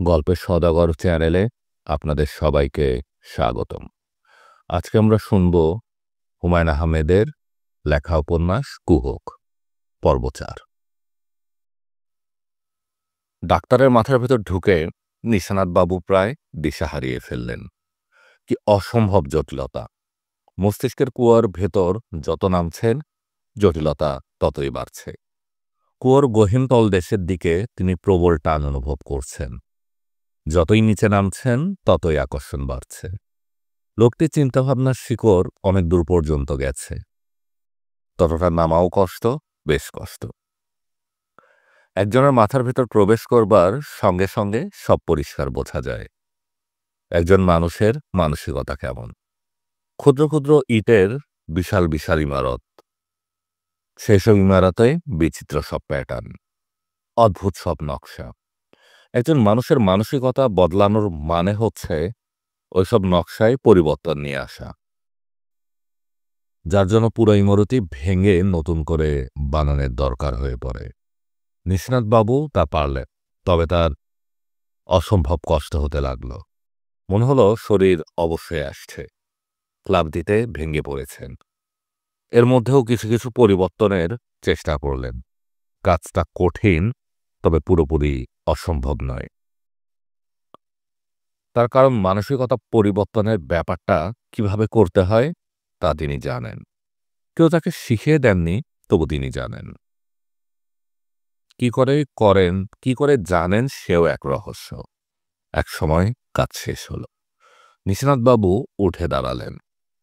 গল্পের সওদাগর চ্যানেলে আপনাদের সবাইকে স্বাগতম। আজকে আমরা শুনব হুমায়ূন আহমেদের লেখা উপন্যাস কুহক পর্ব ৪। ডাক্তারের মাথার ভেতর ঢুকে নিশানাথ বাবু প্রায় দিশা হারিয়ে ফেললেন। কি অসম্ভব জটিলতা! মস্তিষ্কের কুয়ার ভেতর যত নামছেন, জটিলতা ততই বাড়ছে। কুয়োর গহীন তলদেশের দিকে তিনি প্রবল টান অনুভব করছেন। যতই নিচে নামছেন ততই আকর্ষণ বাড়ছে। লোকটির চিন্তাভাবনার শিকড় অনেক দূর পর্যন্ত গেছে। ততটা নামাও কষ্ট, বেশ কষ্ট। একজনের মাথার ভেতর প্রবেশ করবার সঙ্গে সঙ্গে সব পরিষ্কার বোঝা যায়। একজন মানুষের মানসিকতা কেমন। ক্ষুদ্র ক্ষুদ্র ইটের বিশাল বিশাল ইমারত, সেসব ইমারতে বিচিত্র সব প্যাটার্ন, অদ্ভুত সব নকশা। একজন মানুষের মানসিকতা বদলানোর মানে হচ্ছে ওইসব নকশায় পরিবর্তন নিয়ে আসা, যার জন্য পুরো ইমারতই ভেঙে নতুন করে বানানোর দরকার হয়ে পড়ে। নিশানাথবাবু তা পারলেন, তবে তার অসম্ভব কষ্ট হতে লাগল। মনে হলো শরীর অবশ্যই আসছে, ক্লান্তিতে ভেঙে পড়েছেন। এর মধ্যেও কিছু কিছু পরিবর্তনের চেষ্টা করলেন। কাজটা কঠিন, তবে পুরোপুরি অসম্ভব নয়। তার কারণ মানসিকতা পরিবর্তনের ব্যাপারটা কিভাবে করতে হয় তা তিনি জানেন। কেউ তাকে শিখিয়ে দেননি, তবু তিনি জানেন। কি করে করেন, কি করে জানেন, সেও এক রহস্য। এক সময় কাজ শেষ হল। নিশানাথবাবু উঠে দাঁড়ালেন,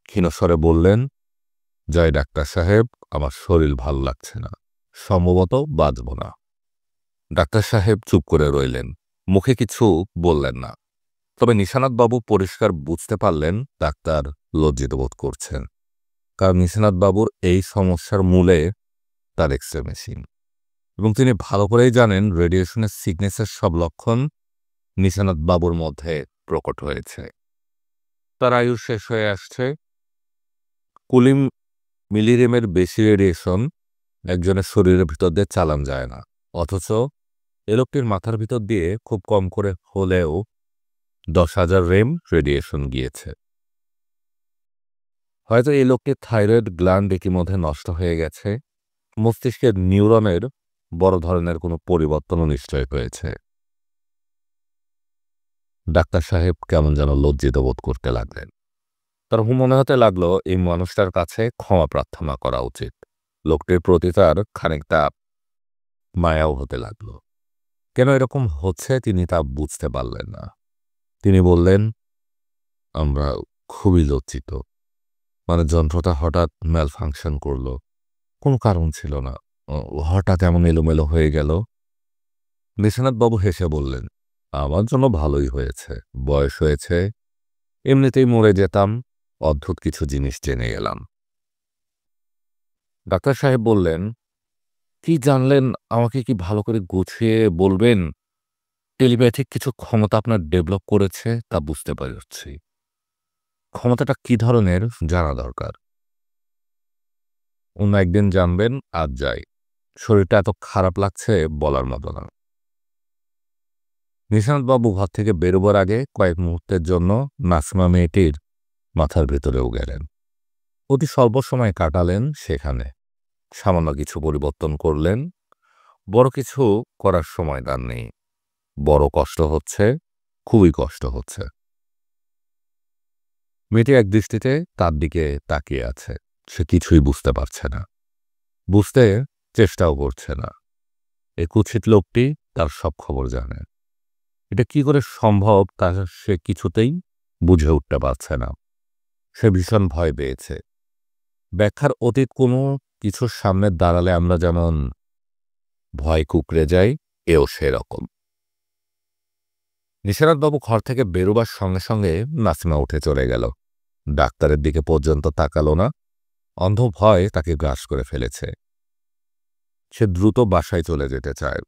ক্ষীণস্বরে বললেন, জয় ডাক্তার সাহেব, আমার শরীর ভাল লাগছে না, সম্ভবত বাঁচব না। ডাক্তার সাহেব চুপ করে রইলেন, মুখে কিছু বললেন না। তবে নিশানাথবাবু পরিষ্কার বুঝতে পারলেন ডাক্তার লজ্জিত বোধ করছেন, কারণ নিশানাথবাবুর এই সমস্যার মূলে তার এক্সরে মেশিন, এবং তিনি ভালো করেই জানেন রেডিয়েশনের সিকনেসের সব লক্ষণ নিশানাথবাবুর মধ্যে প্রকট হয়েছে। তার আয়ু শেষ হয়ে আসছে। 20 মিলিরিমের বেশি রেডিয়েশন একজনের শরীরের ভিতর দিয়ে চালান যায় না, অথচ এ লোকটির মাথার ভিতর দিয়ে খুব কম করে হলেও 10,000 রেম রেডিয়েশন গিয়েছে। হয়তো এই লোকটির থাইরয়েড গ্ল্যান্ড ইতিমধ্যে নষ্ট হয়ে গেছে। মস্তিষ্কের নিউরনের বড় ধরনের কোনো পরিবর্তনও নিশ্চয় হয়েছে। ডাক্তার সাহেব কেমন যেন লজ্জিত বোধ করতে লাগলেন। তার মনে হতে লাগলো এই মানুষটার কাছে ক্ষমা প্রার্থনা করা উচিত। লোকটির প্রতি তার খানিকটা মায়াও হতে লাগলো। কেন এরকম হচ্ছে তিনি তা বুঝতে পারলেন না। তিনি বললেন, আমরা খুবই লজ্জিত। যন্ত্রটা হঠাৎ ম্যাল ফাংশন করলো, কোনো কারণ ছিল না, হঠাৎ এমন এলোমেলো হয়ে গেল। নিশানাথবাবু হেসে বললেন, আমার জন্য ভালোই হয়েছে, বয়স হয়েছে, এমনিতেই মরে যেতাম, অদ্ভুত কিছু জিনিস জেনে গেলাম। ডাক্তার সাহেব বললেন, কি জানলেন আমাকে কি ভালো করে গুছিয়ে বলবেন? টেলিপ্যাথিক কিছু ক্ষমতা আপনার ডেভেলপ করেছে, তা বুঝতে পারছি। ক্ষমতাটা কি ধরনের জানা দরকার। অন্য একদিন জানবেন, আজ যাই। শরীরটা এত খারাপ লাগছে বলার মতো না। নিশানাথবাবু ঘর থেকে বেরোবার আগে কয়েক মুহূর্তের জন্য নাসিমা মেয়েটির মাথার ভেতরেও গেলেন। অতি স্বল্প সময় কাটালেন সেখানে। সামান্য কিছু পরিবর্তন করলেন। বড় কিছু করার সময় তার নেই। বড় কষ্ট হচ্ছে, খুবই কষ্ট হচ্ছে। মেয়েটি এক দৃষ্টিতে তার দিকে তাকিয়ে আছে। সে কিছুই বুঝতে পারছে না, বুঝতে চেষ্টাও করছে না। এই কুৎসিত লোকটি তার সব খবর জানে। এটা কি করে সম্ভব তা সে কিছুতেই বুঝে উঠতে পারছে না। সে ভীষণ ভয় পেয়েছে। ব্যাখ্যার অতীত কোনো কিছুর সামনে দাঁড়ালে আমরা যেমন ভয় কুঁকড়ে যাই, এও সেরকম। নিশানাথবাবু ঘর থেকে বেরোবার সঙ্গে সঙ্গে নাসিমা উঠে চলে গেল। ডাক্তারের দিকে পর্যন্ত তাকালো না। অন্ধ ভয় তাকে গ্রাস করে ফেলেছে। সে দ্রুত বাসায় চলে যেতে চায়।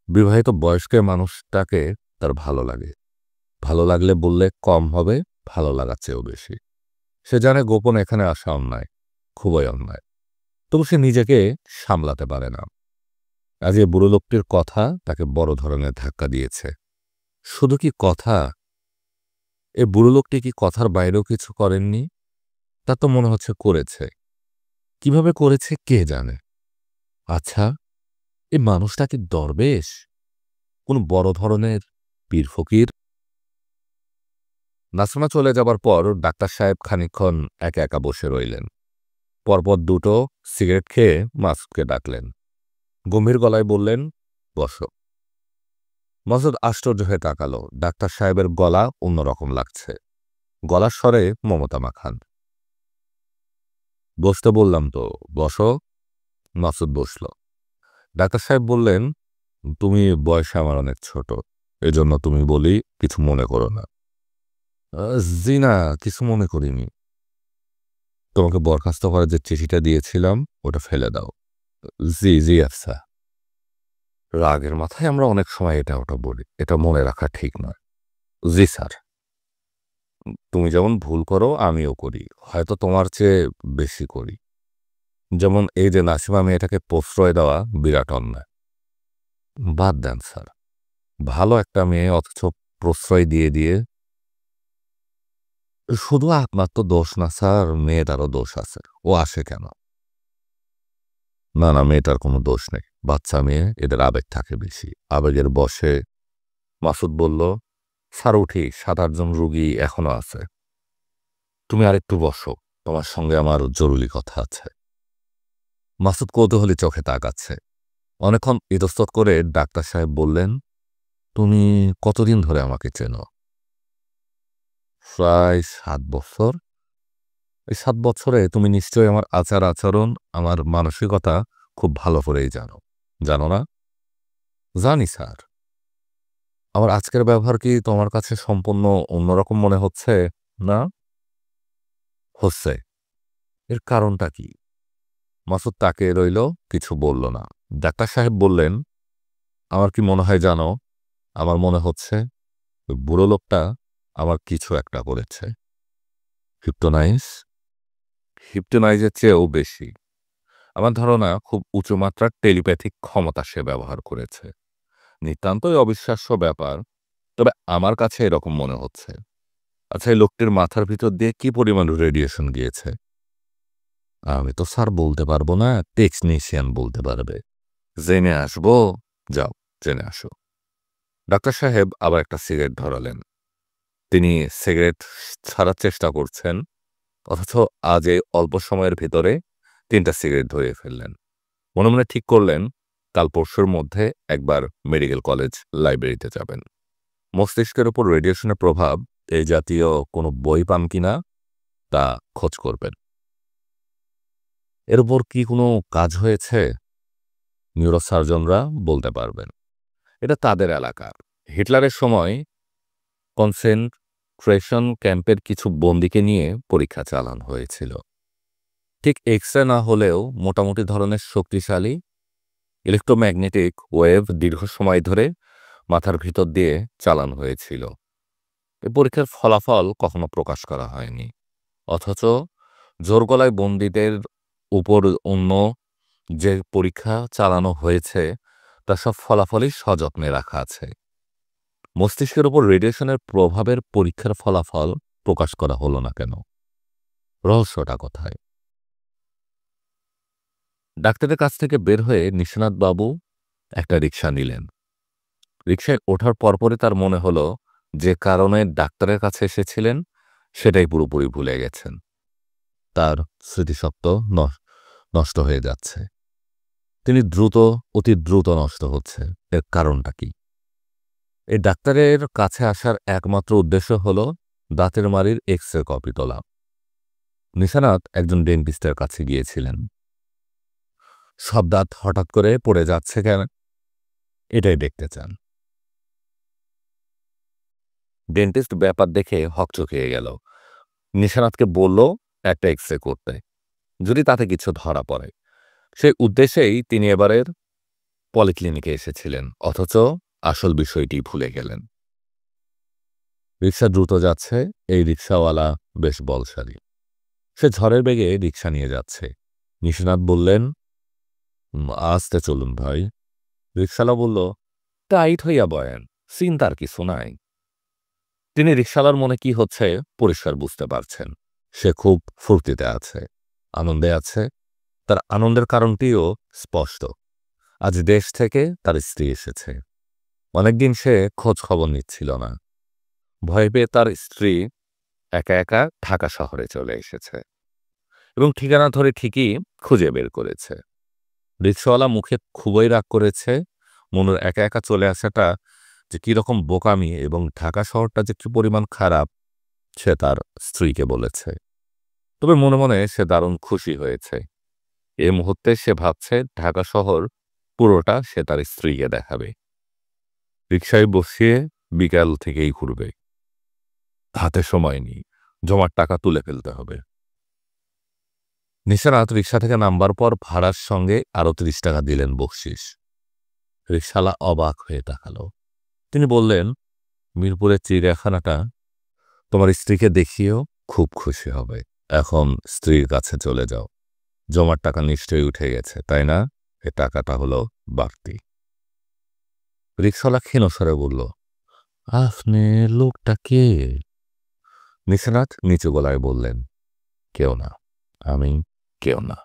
বিবাহিত বয়স্কের মানুষটাকে তার ভালো লাগে। ভালো লাগলে বললে কম হবে, ভালো লাগার চেয়েও বেশি। সে জানে গোপন এখানে আসা অন্যায়, খুবই অন্যায়। তবু সে নিজেকে সামলাতে পারে না। আজ এই বুড়ো লোকটির কথা তাকে বড় ধরনের ধাক্কা দিয়েছে। শুধু কি কথা, এ বুড়ো লোকটি কি কথার বাইরেও কিছু করেননি? তা তো মনে হচ্ছে করেছে। কিভাবে করেছে কে জানে। আচ্ছা, এই মানুষটা কি দরবেশ, কোন বড় ধরনের পীর ফকির? নাসরিমা চলে যাবার পর ডাক্তার সাহেব খানিকক্ষণ একা একা বসে রইলেন। পরপর দুটো সিগারেট খেয়ে মাসুদকে ডাকলেন। গম্ভীর গলায় বললেন, বসো। মাসুদ আশ্চর্য হয়ে তাকালো। ডাক্তার সাহেবের গলা অন্যরকম লাগছে, গলার স্বরে মমতা মাখান। বসতে বললাম তো, বসো। মাসুদ বসল। ডাক্তার সাহেব বললেন, তুমি বয়সে আমার অনেক ছোট, এজন্য তুমি বলি, কিছু মনে করো না। জি না, কিছু মনে করিনি। তোমাকে বরখাস্ত করার যে চিঠিটা দিয়েছিলাম ওটা ফেলে দাও। জি জি আচ্ছা। রাগের মাথায় আমরা অনেক সময় এটা ওটা বলি, এটা মনে রাখা ঠিক নয়। জি স্যার। তুমি যেমন ভুল করো আমিও করি, হয়তো তোমার চেয়ে বেশি করি। যেমন এই যে নাসিমা মেয়েটাকে প্রশ্রয় দেওয়া বিরাট অন্যায়। বাদ দেন স্যার, ভালো একটা মেয়ে অথচ প্রশ্রয় দিয়ে দিয়ে। শুধু আপনার তো দোষ না স্যার, মেয়েটারও দোষ আছে। ও আসে কেন? না না, মেয়েটার কোনো দোষ নেই, বাচ্চা মেয়ে, এদের আবেগ থাকে বেশি, আবেগের বশে। মাসুদ বলল, স্যার উঠি, 7-8 জন রুগী এখনো আছে। তুমি আরেকটু বসো, তোমার সঙ্গে আমার জরুরি কথা আছে। মাসুদ কৌতূহলী চোখে তাকাচ্ছে। অনেকক্ষণ ইতস্তত করে ডাক্তার সাহেব বললেন, তুমি কতদিন ধরে আমাকে চেনো? প্রায় 7 বছর। এই 7 বছরে তুমি নিশ্চয়ই আমার আচার আচরণ, আমার মানসিকতা খুব ভালো করেই জানো, জানো না? জানি স্যার। আমার আজকের ব্যবহার কি তোমার কাছে সম্পূর্ণ অন্যরকম মনে হচ্ছে? না হচ্ছে। এর কারণটা কি? মাসুদ তাকিয়ে রইল, কিছু বলল না। ডাক্তার সাহেব বললেন, আমার কি মনে হয় জানো? আমার মনে হচ্ছে ওই বুড়ো লোকটা আমার কিছু একটা করেছে। হিপটোনাইজ? হিপটোনাইজের চেয়েও বেশি। আমার ধারণা খুব উঁচু মাত্রার টেলিপ্যাথিক ক্ষমতা সে ব্যবহার করেছে। নিতান্তই অবিশ্বাস্য ব্যাপার, তবে আমার কাছে এরকম মনে হচ্ছে। আচ্ছা, এই লোকটির মাথার ভিতর দিয়ে কি পরিমাণ রেডিয়েশন গিয়েছে? আমি তো স্যার বলতে পারবো না, টেকনিশিয়ান বলতে পারবে। জেনে আসবো। যাও, জেনে আসো। ডাক্তার সাহেব আবার একটা সিগারেট ধরালেন। তিনি সিগারেট ছাড়ার চেষ্টা করছেন, অথচ আজ এই অল্প সময়ের ভিতরে 3টা সিগারেট ধরিয়ে ফেললেন। মনে মনে ঠিক করলেন, কাল পরশুর মধ্যে একবার মেডিকেল কলেজ লাইব্রেরিতে যাবেন। মস্তিষ্কের উপর রেডিয়েশনের প্রভাব এই জাতীয় কোনো বই পান কিনা তা খোঁজ করবেন। এর উপর কি কোনো কাজ হয়েছে? নিউরোসার্জনরা বলতে পারবেন, এটা তাদের এলাকা। হিটলারের সময় কনসেন্ট্রেশন ক্যাম্পের কিছু বন্দীকে নিয়ে পরীক্ষা চালানো হয়েছিল। ঠিক এক্সরে না হলেও মোটামুটি ধরনের শক্তিশালী ইলেকট্রোম্যাগনেটিক ওয়েভ দীর্ঘ সময় ধরে মাথার ভিতর দিয়ে চালানো হয়েছিল। এই পরীক্ষার ফলাফল কখনো প্রকাশ করা হয়নি, অথচ জোর গলায় বন্দীদের উপর অন্য যে পরীক্ষা চালানো হয়েছে তার সব ফলাফলই সযত্নে রাখা আছে। মস্তিষ্কের উপর রেডিয়েশনের প্রভাবের পরীক্ষার ফলাফল প্রকাশ করা হলো না কেন? রহস্যটা কোথায়? ডাক্তারের কাছ থেকে বের হয়ে নিশানাথ বাবু একটা রিক্সা নিলেন। রিক্সায় ওঠার পরপরই তার মনে হলো, যে কারণে ডাক্তারের কাছে এসেছিলেন সেটাই পুরোপুরি ভুলে গেছেন। তার স্মৃতিশক্ত নষ্ট হয়ে যাচ্ছে। তিনি অতি দ্রুত নষ্ট হচ্ছে। এর কারণটা কি? এই ডাক্তারের কাছে আসার একমাত্র উদ্দেশ্য হল দাঁতের মাড়ির এক্স-রে কপি তোলা। নিশানাথ একজন ডেন্টিস্টের কাছে গিয়েছিলেন। সব দাঁত হঠাৎ করে পড়ে যাচ্ছে কেন, এটাই দেখতে চান। ডেন্টিস্ট ব্যাপার দেখে হকচকিয়ে গেল। নিশানাথকে বলল একটা এক্স-রে করতে, যদি তাতে কিছু ধরা পড়ে। সেই উদ্দেশ্যেই তিনি এবারের পলিক্লিনিকে এসেছিলেন, অথচ আসল বিষয়টি ভুলে গেলেন। রিক্সা দ্রুত যাচ্ছে, এই রিক্সাওয়ালা বেশ বলশালী। সে ঝড়ের বেগে রিক্সা নিয়ে যাচ্ছে। নিশানাথ বললেন, আস্তে চলুন ভাই। রিকশালা বলল, টাইট হইয়া বয়েন, চিন্তার কিছু নাই। তিনি রিকশালার মনে কি হচ্ছে পরিষ্কার বুঝতে পারছেন। সে খুব ফুর্তিতে আছে, আনন্দে আছে। তার আনন্দের কারণটিও স্পষ্ট। আজ দেশ থেকে তার স্ত্রী এসেছে। অনেকদিন সে খোঁজ খবর নিচ্ছিল না। ভয় পেয়ে তার স্ত্রী একা একা ঢাকা শহরে চলে এসেছে এবং ঠিকানা ধরে ঠিকই খুঁজে বের করেছে। রিকশাওয়ালা মুখে খুবই রাগ করেছে। মনুর একা একা চলে আসাটা যে কিরকম বোকামি এবং ঢাকা শহরটা যে কি পরিমাণ খারাপ সে তার স্ত্রীকে বলেছে। তবে মনে মনে সে দারুণ খুশি হয়েছে। এই মুহূর্তে সে ভাবছে ঢাকা শহর পুরোটা সে তার স্ত্রীকে দেখাবে। রিকশায় বসিয়ে বিকাল থেকেই ঘুরবে। হাতে সময় নেই, জমার টাকা তুলে ফেলতে হবে। নিশারাত রিকশা থেকে নামবার পর ভাড়ার সঙ্গে আরো ৩০ টাকা দিলেন বকশিস। রিকশালা অবাক হয়ে তাকালো। তিনি বললেন, মিরপুরের চিড়িয়াখানাটা তোমার স্ত্রীকে দেখিয়েও খুব খুশি হবে। এখন স্ত্রীর কাছে চলে যাও। জমার টাকা নিশ্চয়ই উঠে গেছে, তাই না? এ টাকাটা হলো বাড়তি। রিকশালা ক্ষীণস্বরে বলল, আপনি লোকটা কে? নিশারাত নিচু গলায় বললেন, কেউ না, আমি কেউ না।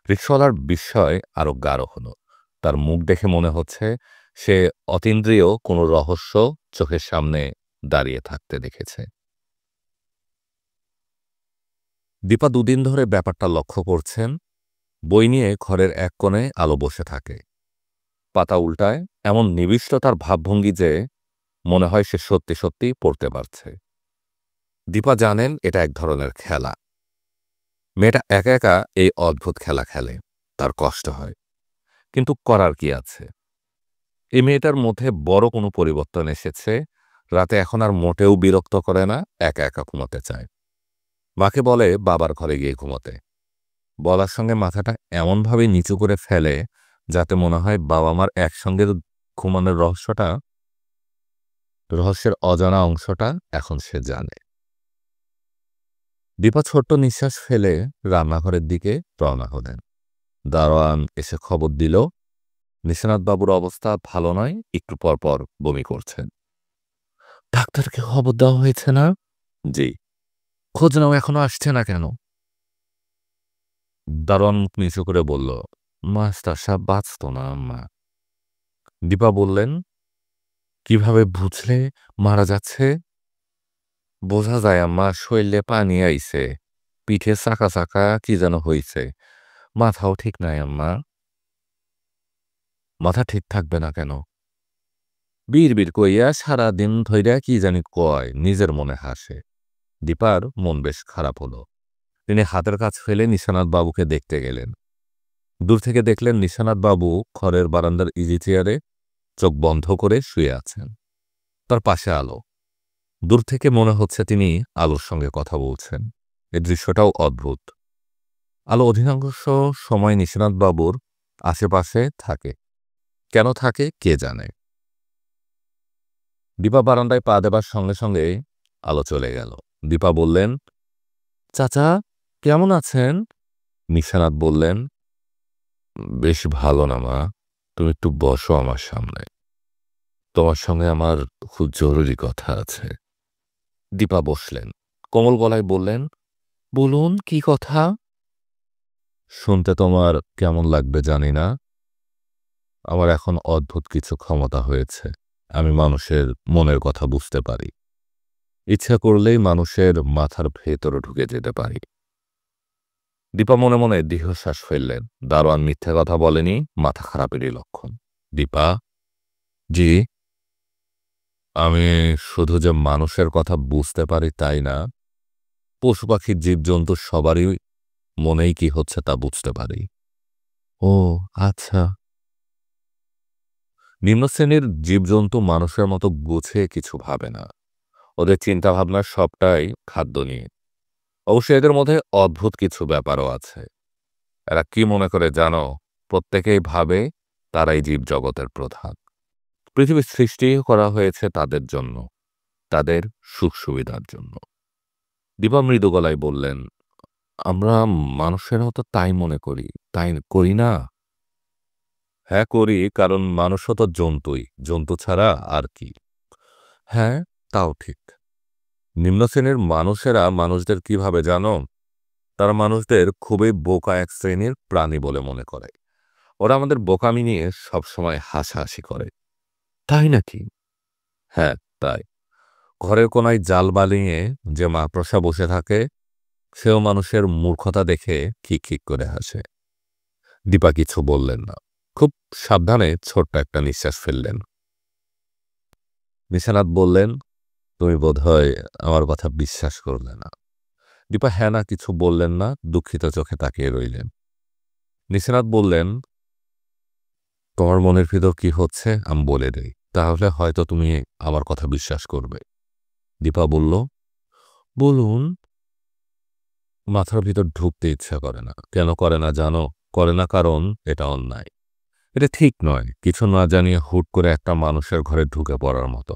রিকশাওয়ালার বিস্ময় আরো গাঢ় হলো। তার মুখ দেখে মনে হচ্ছে সে অতীন্দ্রিয় কোনো রহস্য চোখের সামনে দাঁড়িয়ে থাকতে দেখেছে। দীপা দুদিন ধরে ব্যাপারটা লক্ষ্য করছেন। বই নিয়ে ঘরের এক কোণে আলো বসে থাকে। পাতা উল্টায় এমন নিবিষ্ট তার ভাবভঙ্গি যে মনে হয় সে সত্যি সত্যি পড়তে পারছে। দীপা জানেন এটা এক ধরনের খেলা। মেয়েটা একা একা এই অদ্ভুত খেলা খেলে, তার কষ্ট হয়, কিন্তু করার কি আছে। এই মেয়েটার মধ্যে বড় কোনো পরিবর্তন এসেছে। রাতে এখন আর মোটেও বিরক্ত করে না, একা একা ঘুমোতে চায়। মাকে বলে বাবার ঘরে গিয়ে ঘুমোতে। বলার সঙ্গে মাথাটা এমনভাবে নিচু করে ফেলে যাতে মনে হয় বাবা মার একসঙ্গে ঘুমানোর রহস্যের অজানা অংশটা এখন সে জানে। দীপা ছোট্ট নিঃশ্বাস ফেলে রান্নাঘরের দিকে রওনা হলেন। দারোয়ান এসে খবর দিল, নিশানাথ বাবুর অবস্থা ভালো নয়, একটু পর পর বমি করছেন। ডাক্তারকে খবর দেওয়া হয়েছে না? জি। খোঁজ নাও, এখনো আসছে না কেন? দারোয়ান মুখ নিচু করে বলল, মাস্টার সাহেব বাঁচত না আম্মা। দীপা বললেন, কিভাবে বুঝলে মারা যাচ্ছে? বোঝা যায় আম্মা, শরীরে পানি আইছে, পিঠে চাকা চাকা কি যেন হইছে, মাথাও ঠিক নাই আম্মা। মাথা ঠিক থাকবে না কেন? বীর বীর কইয়া সারাদিন ধইরা কি জানি কয়, নিজের মনে হাসে। দীপার মন বেশ খারাপ হলো। তিনি হাতের কাজ ফেলে নিশানাথ বাবুকে দেখতে গেলেন। দূর থেকে দেখলেন নিশানাথ বাবু ঘরের বারান্দার ইজি চেয়ারে চোখ বন্ধ করে শুয়ে আছেন। তার পাশে আলো। দূর থেকে মনে হচ্ছে তিনি আলোর সঙ্গে কথা বলছেন। এই দৃশ্যটাও অদ্ভুত। আলো অধিকাংশ সময় নিশানাথ বাবুর আশেপাশে থাকে। কেন থাকে কে জানে। দীপা বারান্দায় পা দেবার সঙ্গে সঙ্গে আলো চলে গেল। দীপা বললেন, চাচা কেমন আছেন? নিশানাথ বললেন, বেশ ভালো না মা, তুমি একটু বসো আমার সামনে, তোমার সঙ্গে আমার খুব জরুরি কথা আছে। দীপা বসলেন। কোমল গলায় বললেন, বলুন কি কথা? শুনতে তোমার কেমন লাগবে জানি না, আমার এখন অদ্ভুত কিছু ক্ষমতা হয়েছে। আমি মানুষের মনের কথা বুঝতে পারি। ইচ্ছা করলেই মানুষের মাথার ভেতরে ঢুকে যেতে পারি। দীপা মনে মনে দীর্ঘশ্বাস ফেললেন। দারোয়ান মিথ্যে কথা বলেনি, মাথা খারাপেরই লক্ষণ। দীপা, জি। আমি শুধু যে মানুষের কথা বুঝতে পারি তাই না, পশু পাখি জীবজন্তু সবারই মনেই কি হচ্ছে তা বুঝতে পারি। ও আচ্ছা। নিম্ন শ্রেণীর জীবজন্তু মানুষের মতো গুছিয়ে কিছু ভাবে না। ওদের চিন্তাভাবনার সবটাই খাদ্য নিয়ে। অবশ্য এদের মধ্যে অদ্ভুত কিছু ব্যাপারও আছে। এরা কি মনে করে জানো? প্রত্যেকেই ভাবে তারাই জীবজগতের প্রধান। পৃথিবীর সৃষ্টি করা হয়েছে তাদের জন্য, তাদের সুখ সুবিধার জন্য। দীপা মৃদু গলায় বললেন, আমরা মানুষেরাও তো তাই মনে করি, তাই করি না? হ্যাঁ করি, কারণ মানুষও তো জন্তুই, জন্তু ছাড়া আর কি। হ্যাঁ, তাও ঠিক। নিম্ন শ্রেণীর মানুষেরা মানুষদের কিভাবে জানো? তারা মানুষদের খুবই বোকা এক শ্রেণীর প্রাণী বলে মনে করে। ওরা আমাদের বোকামি নিয়ে সবসময় হাসাহাসি করে। তাই নাকি? হ্যাঁ, তাই। ঘরের কোনায় জাল বানিয়ে যে মাকড়সা বসে থাকে, সেও মানুষের মূর্খতা দেখে খিক খিক করে হাসে। দীপা কিছু বললেন না। খুব সাবধানে ছোট্ট একটা নিঃশ্বাস ফেললেন। নিশানাথ বললেন, তুমি বোধহয় আমার কথা বিশ্বাস করলে না। দীপা হ্যাঁ না কিছু বললেন না, দুঃখিত চোখে তাকিয়ে রইলেন। নিশানাথ বললেন, তোমার মনের ভিতর কি হচ্ছে আমি বলে দেই, তাহলে হয়তো তুমি আমার কথা বিশ্বাস করবে। দীপা বলল, বলুন। মাথার ভিতর ঢুকতে ইচ্ছা করে না। কেন করে না জানো? করে না কারণ এটা অন্যায়। এটা ঠিক নয়, কিছু না জানিয়ে হুট করে একটা মানুষের ঘরে ঢুকে পড়ার মতো।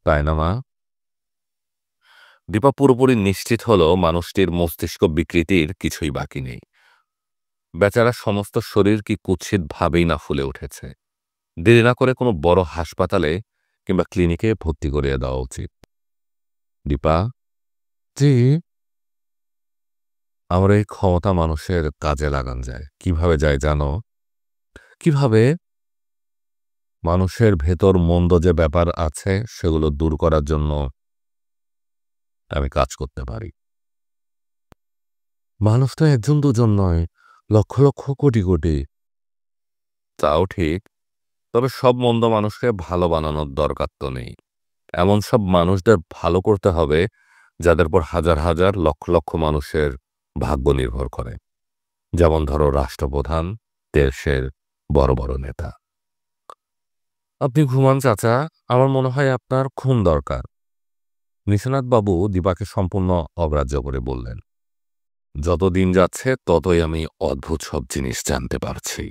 তাই না মা? দীপা পুরোপুরি নিশ্চিত হলো মানুষটির মস্তিষ্ক বিকৃতির কিছুই বাকি নেই। বেচারা সমস্ত শরীর কি কুৎসিত ভাবেই না ফুলে উঠেছে। দেরি না করে কোনো বড় হাসপাতালে কিংবা ক্লিনিকে ভর্তি করিয়ে দেওয়া উচিত। দীপা, জি। আমার এই ক্ষমতা মানুষের কাজে লাগান যায়। কিভাবে যায় জানো? কিভাবে? মানুষের ভেতর মন্দ যে ব্যাপার আছে সেগুলো দূর করার জন্য আমি কাজ করতে পারি। মানুষ তো একজন দুজন নয়, লক্ষ লক্ষ কোটি কোটি। তাও ঠিক, তবে সব মন্দ মানুষকে ভালো বানানোর দরকার তো নেই। এমন সব মানুষদের ভালো করতে হবে যাদের পর হাজার হাজার লক্ষ লক্ষ মানুষের ভাগ্য নির্ভর করে। যেমন ধরো রাষ্ট্রপ্রধান, দেশের বড় বড় নেতা। আপনি ঘুমান চাচা, আমার মনে হয় আপনার খুন দরকার। নিশানাথবাবু দিবাকে সম্পূর্ণ অগ্রাহ্য করে বললেন, যত দিন যাচ্ছে ততই আমি অদ্ভুত সব জিনিস জানতে পারছি।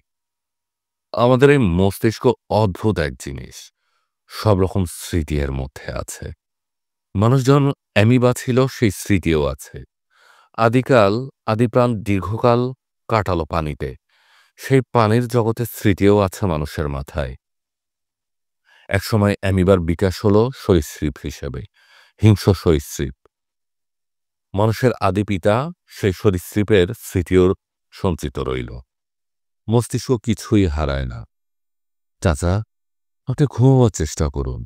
আমাদের এই মস্তিষ্ক অদ্ভুত এক জিনিস, সব রকম স্মৃতি এর মধ্যে আছে। মানুষ যখন অ্যামিবা ছিল সেই স্মৃতিও আছে। আদিকাল আদিপ্রাণ দীর্ঘকাল কাটালো পানিতে, সেই পানির জগতের স্মৃতিও আছে মানুষের মাথায়। একসময় অ্যামিবার বিকাশ হলো সরীসৃপ হিসেবে, হিংস্র সরীসৃপ। মানুষের আদি পিতা সেই সরীসৃপের স্মৃতিও সঞ্চিত রইল। মস্তিষ্ক কিছুই হারায় না। চাচা, আপনি ঘুমাবার চেষ্টা করুন।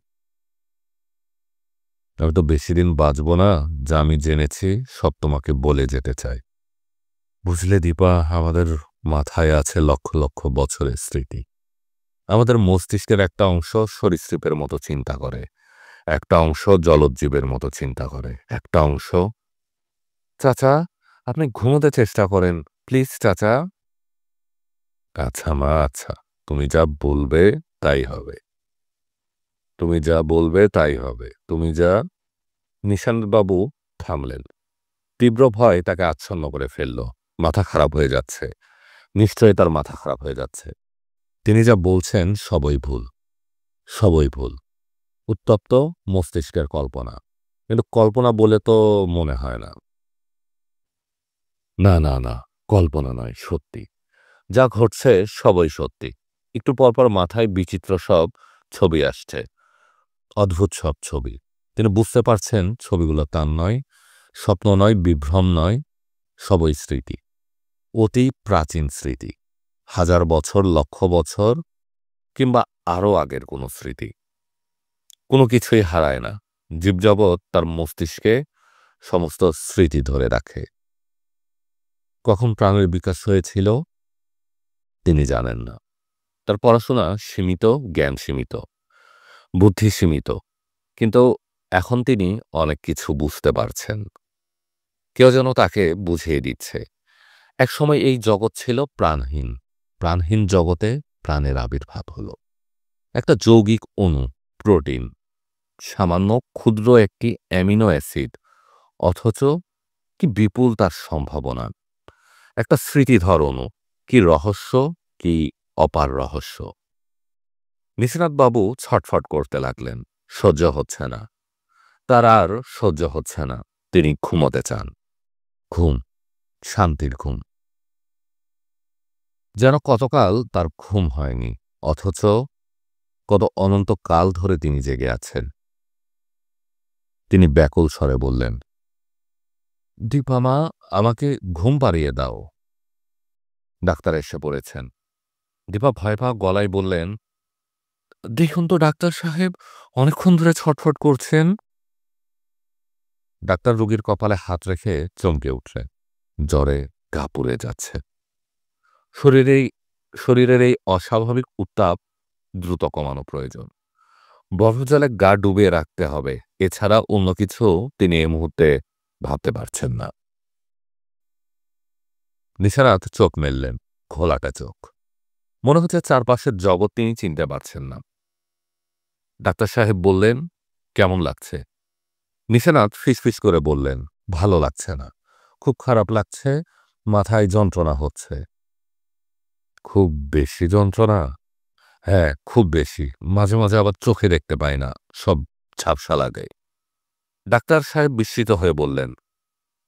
আমি তো বেশি দিন বাঁচব না, যা আমি জেনেছি সব তোমাকে বলে যেতে চাই। বুঝলে দীপা, আমাদের মাথায় আছে লক্ষ লক্ষ বছরের স্মৃতি। আমাদের মস্তিষ্কের একটা অংশ সরীসৃপের মতো চিন্তা করে, একটা অংশ জলজীবের মতো চিন্তা করে, একটা অংশ। চাচা, আপনি ঘুমোতে চেষ্টা করেন প্লিজ চাচা। আচ্ছা মা, আচ্ছা, তুমি যা বলবে তাই হবে। তুমি যা বলবে তাই হবে। তুমি যা। নিশান্তবাবু থামলেন। তীব্র ভয় তাকে আচ্ছন্ন করে ফেলল। মাথা খারাপ হয়ে যাচ্ছে, নিশ্চয়ই তার মাথা খারাপ হয়ে যাচ্ছে। তিনি যা বলছেন সবই ভুল, সবই ভুল। উত্তপ্ত মস্তিষ্কের কল্পনা। কিন্তু কল্পনা বলে তো মনে হয় না। না না না, কল্পনা নয়, সত্যি। যা ঘটছে সবই সত্যি। একটু পরপর মাথায় বিচিত্র সব ছবি আসছে, অদ্ভুত সব ছবি। তিনি বুঝতে পারছেন ছবিগুলো তার নয়, স্বপ্ন নয়, বিভ্রম নয়, সবই স্মৃতি। অতি প্রাচীন স্মৃতি, হাজার বছর, লক্ষ বছর কিংবা আরও আগের কোনো স্মৃতি। কোনো কিছুই হারায় না। জীবজগৎ তার মস্তিষ্কে সমস্ত স্মৃতি ধরে রাখে। কখন প্রাণের বিকাশ হয়েছিল তিনি জানেন না। তার পড়াশোনা সীমিত, জ্ঞান সীমিত, বুদ্ধি সীমিত, কিন্তু এখন তিনি অনেক কিছু বুঝতে পারছেন। কেউ যেন তাকে বুঝিয়ে দিচ্ছে। একসময় এই জগৎ ছিল প্রাণহীন। প্রাণহীন জগতে প্রাণের আবির্ভাব হলো। একটা যৌগিক অণু, প্রোটিন, সামান্য ক্ষুদ্র একটি অ্যামিনো অ্যাসিড, অথচ কি বিপুল তার সম্ভাবনা। একটা স্মৃতিধর অণু, কি রহস্য, কি অপার রহস্য। নিশিনাথবাবু ছটফট করতে লাগলেন। সহ্য হচ্ছে না, তার আর সহ্য হচ্ছে না। তিনি ঘুমোতে চান। ঘুম, শান্তির ঘুম। যেন কতকাল তার ঘুম হয়নি, অথচ কত অনন্তকাল ধরে তিনি জেগে আছেন। তিনি ব্যাকুল স্বরে বললেন, দীপা মা, আমাকে ঘুম পাড়িয়ে দাও। ডাক্তার এসে পড়েছেন। দীপা ভয় পাওয়া গলায় বললেন, দেখুন তো ডাক্তার সাহেব, অনেকক্ষণ ধরে ছটফট করছেন। ডাক্তার রোগীর কপালে হাত রেখে চমকে উঠলেন। জ্বরে গা পুড়ে যাচ্ছে। শরীরেই শরীরের এই অস্বাভাবিক উত্তাপ দ্রুত কমানো প্রয়োজন। বরফ জলে গা ডুবিয়ে রাখতে হবে, এছাড়া অন্য কিছু তিনি এই মুহূর্তে ভাবতে পারছেন না। নিশারাত চোখ মেললেন, ঘোলাটা চোখ। মনে হচ্ছে চারপাশের জগৎ তিনি চিনতে পারছেন না। ডাক্তার সাহেব বললেন, কেমন লাগছে? নিশানাথ ফিসফিস করে বললেন, ভালো লাগছে না, খুব খারাপ লাগছে, মাথায় যন্ত্রণা হচ্ছে। খুব বেশি যন্ত্রণা? হ্যাঁ, খুব বেশি। মাঝে মাঝে আবার চোখে দেখতে পাই না, সব ঝাপসা লাগে। ডাক্তার সাহেব বিস্মিত হয়ে বললেন,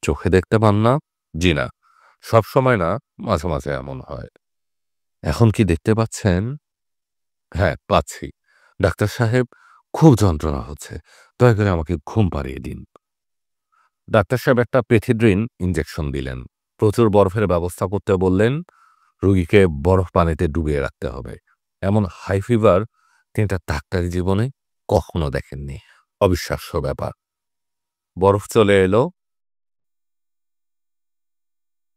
চোখে দেখতে পান না? জি না, সব সময় না, মাঝে মাঝে এমন হয়। এখন কি দেখতে পাচ্ছেন? হ্যাঁ, পাচ্ছি। ডাক্তার সাহেব, খুব যন্ত্রণা হচ্ছে, দয়া করে আমাকে ঘুম পাড়িয়ে দিন। ডাক্তার সাহেব একটা পেথিড্রিন ইঞ্জেকশন দিলেন। প্রচুর বরফের ব্যবস্থা করতে বললেন। রোগীকে বরফ পানিতে ডুবিয়ে রাখতে হবে। এমন হাই ফিভার তিনি তার ডাক্তারি জীবনে কখনো দেখেননি। অবিশ্বাস্য ব্যাপার। বরফ চলে এলো।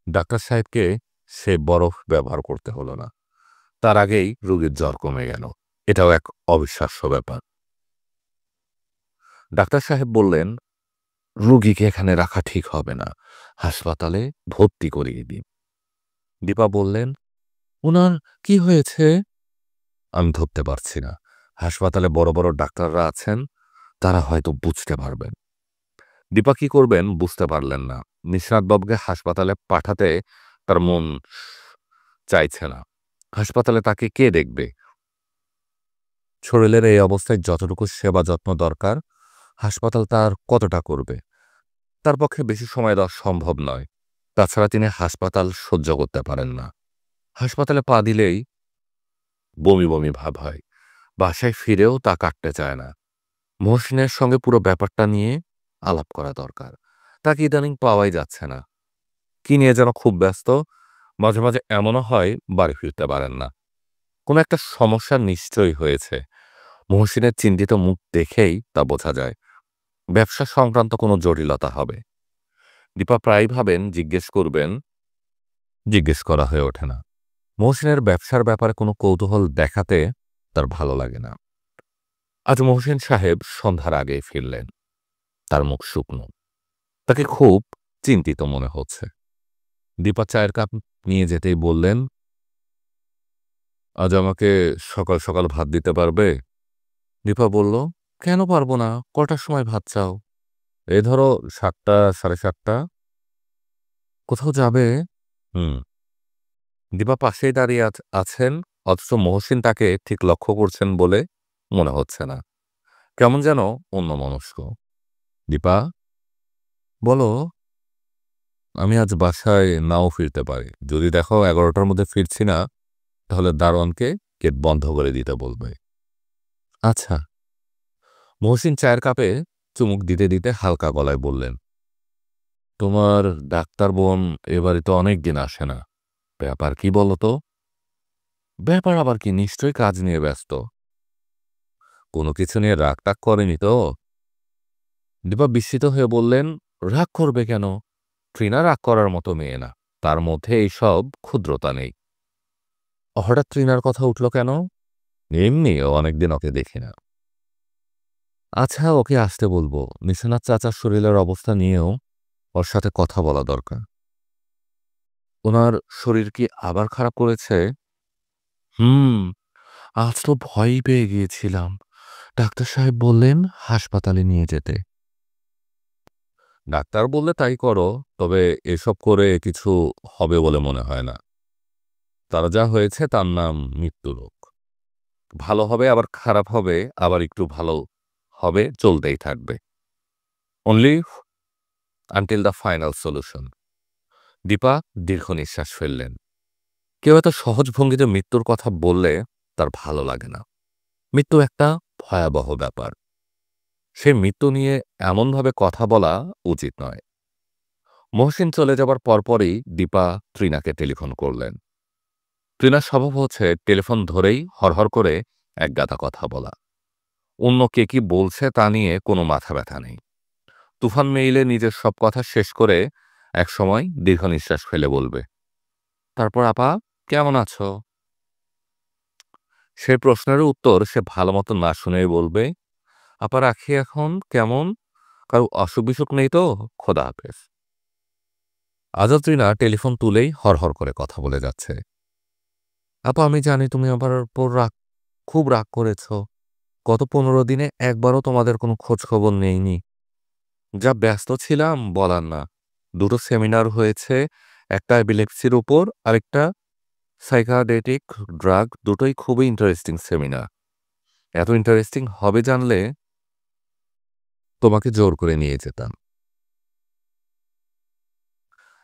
ডাক্তার সাহেবকে সে বরফ ব্যবহার করতে হলো না। তার আগেই রোগীর জ্বর কমে গেল। এটাও এক অবিশ্বাস্য ব্যাপার। ডাক্তার সাহেব বললেন, রোগীকে এখানে রাখা ঠিক হবে না, হাসপাতালে ভর্তি করিয়ে দিন। দীপা বললেন, উনার কি হয়েছে? আমি ধরতে পারছি না। হাসপাতালে বড় বড় ডাক্তাররা আছেন, তারা হয়তো বুঝতে পারবেন। দীপা কি করবেন বুঝতে পারলেন না। নিশানাথবাবুকে হাসপাতালে পাঠাতে তার মন চাইছে না। হাসপাতালে তাকে কে দেখবে? শরীরের এই অবস্থায় যতটুকু সেবা যত্ন দরকার, হাসপাতাল তার কতটা করবে? তার পক্ষে বেশি সময় দেওয়া সম্ভব নয়। তাছাড়া তিনি হাসপাতাল সহ্য করতে পারেন না। হাসপাতালে পা দিলেই বমি বমি ভাব হয়। বাসায় ফিরেও তা কাটতে চায় না। মহসিনের সঙ্গে পুরো ব্যাপারটা নিয়ে আলাপ করা দরকার। তাকে ইদানিং পাওয়াই যাচ্ছে না। কি নিয়ে যেন খুব ব্যস্ত। মাঝে মাঝে এমনও হয় বাড়ি ফিরতে পারেন না। কোনো একটা সমস্যা নিশ্চয়ই হয়েছে। মহসিনের চিন্তিত মুখ দেখেই তা বোঝা যায়। ব্যবসা সংক্রান্ত কোনো জটিলতা হবে। দীপা প্রায় ভাবেন জিজ্ঞেস করবেন, জিজ্ঞেস করা হয়ে ওঠে না। মহসিনের ব্যবসার ব্যাপারে কোনো কৌতূহল দেখাতে তার ভালো লাগে না। আজ মহসিন সাহেব সন্ধ্যার আগে ফিরলেন। তার মুখ শুকনো। তাকে খুব চিন্তিত মনে হচ্ছে। দীপা চায়ের কাপ নিয়ে যেতেই বললেন, আজ আমাকে সকাল সকাল ভাত দিতে পারবে? দীপা বলল, কেন পারবো না, কটার সময় ভাত চাও? এই ধরো 7টা, 7:30। কোথাও যাবে? হুম। দীপা পাশেই দাঁড়িয়ে আছেন, অথচ মহসিন তাকে ঠিক লক্ষ্য করছেন বলে মনে হচ্ছে না। কেমন যেন অন্যমনস্ক। দীপা, বলো। আমি আজ বাসায় নাও ফিরতে পারি। যদি দেখো 11টার মধ্যে ফিরছি না, তাহলে দারোয়ানকে গেট বন্ধ করে দিতে বলবে। আচ্ছা। মহসিন চায়ের কাপে চুমুক দিতে দিতে হালকা গলায় বললেন, তোমার ডাক্তার বোন এ বাড়িতে অনেক দিন আসে না। ব্যাপার কি বলো তো? ব্যাপার আবার কি, নিশ্চয়ই কাজ নিয়ে ব্যস্ত। কোনো কিছু নিয়ে রাগ টাগ করেনি তো? দীপা বিস্মিত হয়ে বললেন, রাগ করবে কেন? ট্রিনা রাগ করার মতো মেয়ে না। তার মধ্যে এইসব ক্ষুদ্রতা নেই। হঠাৎ ট্রিনার কথা উঠল কেন? এমনি, ও অনেকদিন ওকে দেখি না। আচ্ছা, ওকে আসতে বলবো। নিশানাথ চাচার শরীরের অবস্থা নিয়েও ওর সাথে কথা বলা দরকার। ওনার শরীর কি আবার খারাপ করেছে? হুম, আজ তো ভয়ই পেয়ে গিয়েছিলাম। ডাক্তার সাহেব বললেন হাসপাতালে নিয়ে যেতে। ডাক্তার বললে তাই করো, তবে এসব করে কিছু হবে বলে মনে হয় না। তার যা হয়েছে তার নাম মৃত্যুরোগ। ভালো হবে, আবার খারাপ হবে, আবার একটু ভালো হবে, চলতেই থাকবে। Only until the final solution. Dipa দীর্ঘ নিঃশ্বাস ফেললেন। কেউ এত সহজ ভঙ্গিতে মৃত্যুর কথা বললে তার ভালো লাগে না। মৃত্যু একটা ভয়াবহ ব্যাপার। সে মৃত্যু নিয়ে এমনভাবে কথা বলা উচিত নয়। মহসিন চলে যাবার পরপরই দীপা ত্রিনাকে টেলিফোন করলেন। ত্রিনার স্বভাব হচ্ছে টেলিফোন ধরেই হরহর করে একগাদা কথা বলা। অন্য কে কি বলছে তা নিয়ে কোনো মাথা ব্যথা নেই। তুফান মেইলে নিজের সব কথা শেষ করে একসময় দীর্ঘ নিঃশ্বাস ফেলে বলবে, তারপর আপা কেমন আছো? সে প্রশ্নের উত্তর সে ভালো মতো না শুনেই বলবে, আপা রাখি এখন, কেমন? কারো অসুখ বিসুখ নেই তো? খোদা হাফেজ। আজও ত্রিনা টেলিফোন তুলেই হরহর করে কথা বলে যাচ্ছে। আপা আমি জানি তুমি আমার উপর খুব রাগ করেছ। গত 15 দিনে একবারও তোমাদের কোনো খোঁজ খবর নেইনি। যা ব্যস্ত ছিলাম বলার না। 2টো সেমিনার হয়েছে, একটা এপিলেপসির উপর, আরেকটা সাইকিয়াট্রিক ড্রাগ। দুটোই খুবই ইন্টারেস্টিং সেমিনার। এত ইন্টারেস্টিং হবে জানলে তোমাকে জোর করে নিয়ে যেতাম।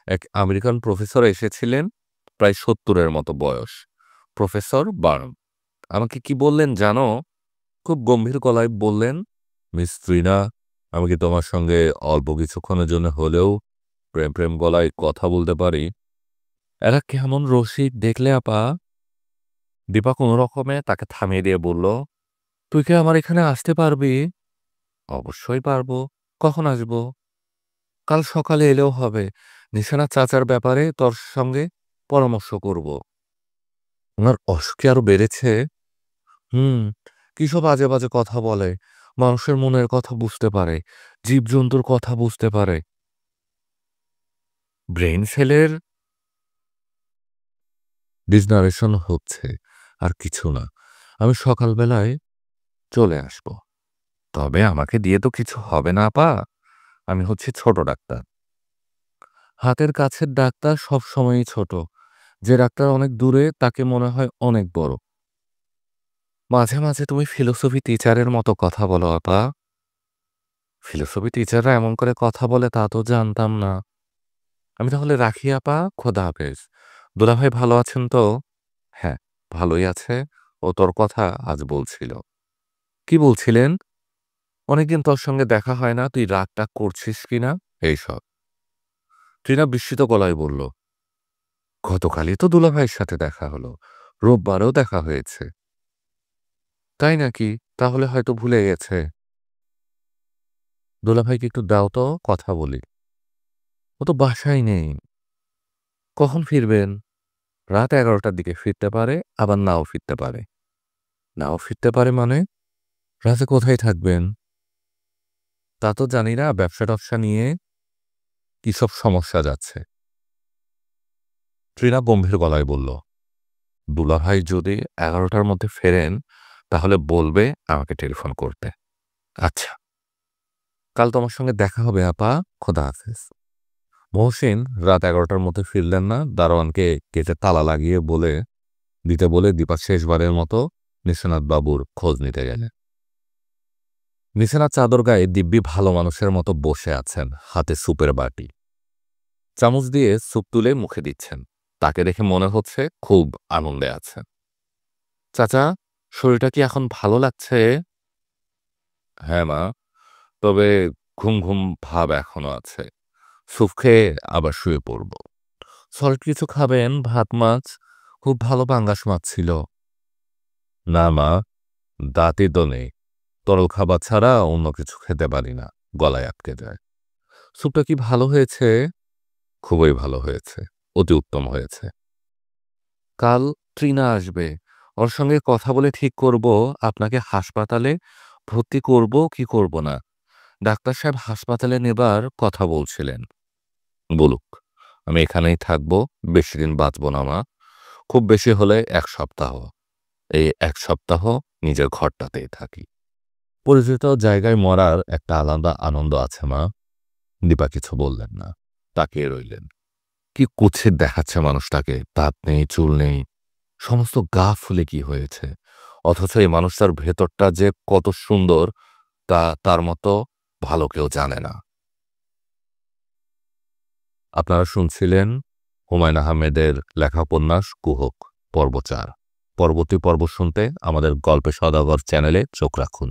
এক আমেরিকান প্রফেসর এসেছিলেন, প্রায় 70-এর মতো বয়স। প্রফেসর বার্ন আমাকে কি বললেন জানো? খুব গম্ভীর গলায় বললেন, মিস ত্রিনা, আমি কি তোমার সঙ্গে অল্প কিছুক্ষণের জন্য হলেও প্রেম প্রেম গলায় কথা বলতে পারি? এরা কেমন রসিক দেখলে আপা? দীপা কোনো রকমে তাকে থামিয়ে দিয়ে বলল, তুই কি আমার এখানে আসতে পারবি? অবশ্যই পারবো। কখন আসবো? কাল সকালে এলেও হবে। নিশানা চাচার ব্যাপারে তোর সঙ্গে পরামর্শ করব। ওনার অসুখ কি আরো বেড়েছে? হুম। কিসব আজে বাজে কথা বলে। মানুষের মনের কথা বুঝতে পারে, জীবজন্তুর কথা বুঝতে পারে। ব্রেন সেলের ডিজনারেশন হচ্ছে, আর কিছু না। আমি সকালবেলায় চলে আসব। তবে আমাকে দিয়ে তো কিছু হবে না আপা। আমি হচ্ছি ছোট ডাক্তার। হাতের কাছের ডাক্তার সব সময়ই ছোট। যে ডাক্তার অনেক দূরে তাকে মনে হয় অনেক বড়। মাঝে মাঝে তুমি ফিলোসফি টিচারের মতো কথা বলো আপা। ফিলোসফি টিচাররা এমন করে কথা বলে তা তো জানতাম না। আমি তাহলে রাখি আপা, খোদা হাফেজ। দুলাভাই ভালো আছেন তো? হ্যাঁ, ভালোই আছে। ও তোর কথা আজ বলছিল। কি বলছিলেন? অনেকদিন তোর সঙ্গে দেখা হয় না, তুই রাগ টাগ করছিস কিনা এইসব। টিনা বিস্মিত গলায় বলল, গতকালই তো দুলাভাইয়ের সাথে দেখা হলো, রোববারও দেখা হয়েছে। তাই নাকি? তাহলে হয়তো ভুলে গেছে। দুলাভাইকে একটু দাও তো, কথা বলি। ও তো বাসায় নেই। কখন ফিরবেন? রাত 11টার দিকে ফিরতে পারে, আবার নাও ফিরতে পারে। নাও ফিরতে পারে মানে? রাতে কোথায় থাকবেন? তা তো জানি না, ব্যবসা টবসা নিয়ে কি সব সমস্যা যাচ্ছে। ট্রিনা গম্ভীর গলায় বলল, দুলাভাই যদি 11টার মধ্যে ফেরেন তাহলে বলবে আমাকে টেলিফোন করতে। আচ্ছা, কাল তোমার সঙ্গে দেখা হবে আপা, খোদা হাফেজ। মহসিন রাত 11টার মধ্যে ফিরলেন না। দারোয়ানকে গেটে তালা লাগিয়ে দিতে বলে দীপা শেষবারের মতো নিশানাথ বাবুর খোঁজ নিতে গেলেন। নিশানাথ চাদর গায়ে দিব্যি ভালো মানুষের মতো বসে আছেন, হাতে স্যুপের বাটি। চামচ দিয়ে স্যুপ তুলে মুখে দিচ্ছেন। তাকে দেখে মনে হচ্ছে খুব আনন্দে আছেন। চাচা, শরীরটা কি এখন ভালো লাগছে? হ্যাঁ মা, তবে ঘুম ঘুম ভাব এখনো আছে। স্যুপ খেয়ে আবার শুয়ে পড়ব। সল্ট কিছু খাবেন? ভাত মাছ? খুব ভালো পাঙ্গাস মাছ ছিল। না মা, দাঁতই তো নেই। তরল খাবার ছাড়া অন্য কিছু খেতে পারি না, গলায় আটকে যায়। স্যুপটা কি ভালো হয়েছে? খুবই ভালো হয়েছে, অতি উত্তম হয়েছে। কাল ট্রিনা আসবে। ওর সঙ্গে কথা বলে ঠিক করব আপনাকে হাসপাতালে ভর্তি করব কি করব না। ডাক্তার সাহেব হাসপাতালে নেবার কথা বলছিলেন। বলুক, আমি এখানেই থাকবো। বেশি দিন বাঁচব না মা, খুব বেশি হলে 1 সপ্তাহ। এই 1 সপ্তাহ নিজের ঘরটাতেই থাকি। পরিচিত জায়গায় মরার একটা আলাদা আনন্দ আছে মা। দীপা কিছু বললেন না, তাকিয়ে রইলেন। কি কুৎসিত দেখাচ্ছে মানুষটাকে। দাঁত নেই, চুল নেই, সমস্ত গা ফুলে কি হয়েছে। অথচ এই মানুষটার ভেতরটা যে কত সুন্দর তা তার মতো ভালো কেউ জানে না। আপনারা শুনছিলেন হুমায়ুন আহমেদের লেখা উপন্যাস কুহক পর্ব 4। পরবর্তী পর্ব শুনতে আমাদের গল্পে সওদাগর চ্যানেলে চোখ রাখুন।